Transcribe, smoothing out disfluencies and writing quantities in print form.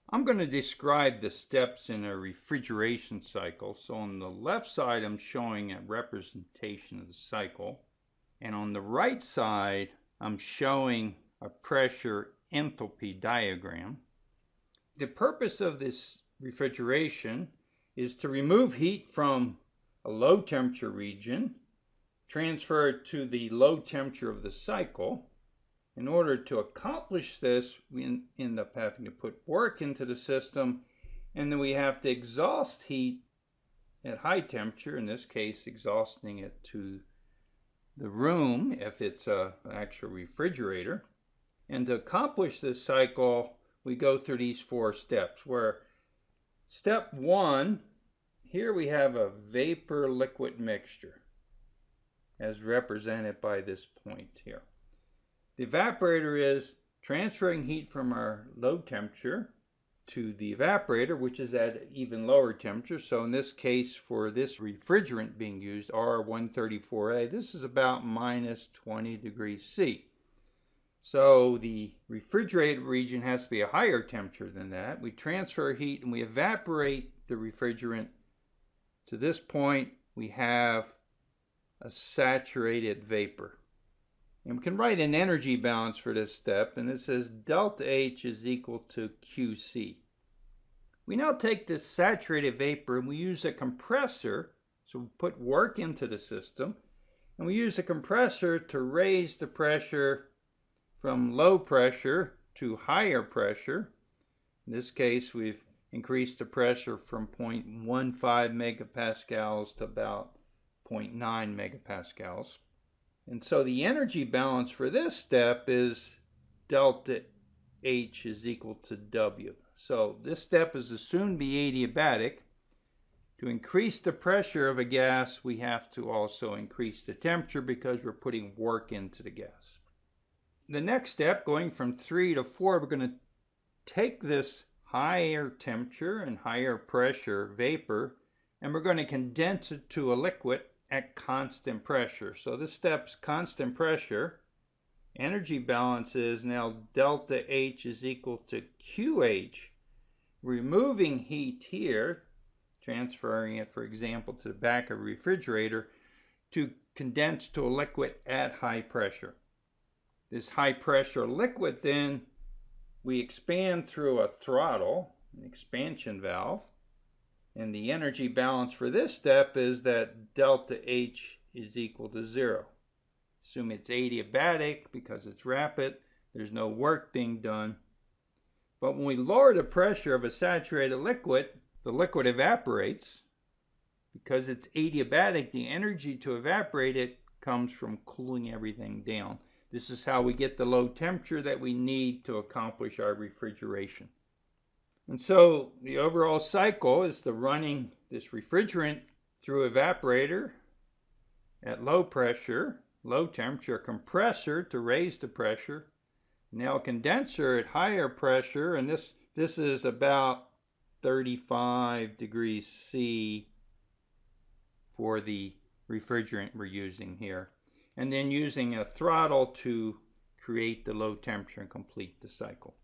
I'm going to describe the steps in a refrigeration cycle. So on the left side, I'm showing a representation of the cycle. And on the right side, I'm showing a pressure enthalpy diagram. The purpose of this refrigeration is to remove heat from a low temperature region, transfer it to the low temperature of the cycle. In order to accomplish this, we end up having to put work into the system, and then we have to exhaust heat at high temperature, in this case exhausting it to the room if it's an actual refrigerator. And to accomplish this cycle, we go through these 4 steps, where step 1, here we have a vapor liquid mixture as represented by this point here. The evaporator is transferring heat from our low temperature to the evaporator, which is at even lower temperature. So in this case, for this refrigerant being used, R134A, this is about minus 20 degrees C. So the refrigerated region has to be a higher temperature than that. We transfer heat and we evaporate the refrigerant. To this point, we have a saturated vapor. And we can write an energy balance for this step, and it says delta H is equal to QC. We now take this saturated vapor and we use a compressor, so we put work into the system, and we use a compressor to raise the pressure from low pressure to higher pressure. In this case, we've increased the pressure from 0.15 megapascals to about 0.9 megapascals. And so the energy balance for this step is delta H is equal to W. So this step is assumed to be adiabatic. To increase the pressure of a gas, we have to also increase the temperature because we're putting work into the gas. The next step, going from 3 to 4, we're going to take this higher temperature and higher pressure vapor, and we're going to condense it to a liquid at constant pressure. So this step's constant pressure. Energy balance is now delta H is equal to QH. Removing heat here, transferring it, for example, to the back of a refrigerator to condense to a liquid at high pressure. This high pressure liquid, then we expand through a throttle, an expansion valve. And the energy balance for this step is that delta H is equal to 0. Assume it's adiabatic because it's rapid. There's no work being done. But when we lower the pressure of a saturated liquid, the liquid evaporates. Because it's adiabatic, the energy to evaporate it comes from cooling everything down. This is how we get the low temperature that we need to accomplish our refrigeration. And so the overall cycle is the running this refrigerant through evaporator at low pressure, low temperature, compressor to raise the pressure, now a condenser at higher pressure, and this is about 35 degrees C for the refrigerant we're using here, and then using a throttle to create the low temperature and complete the cycle.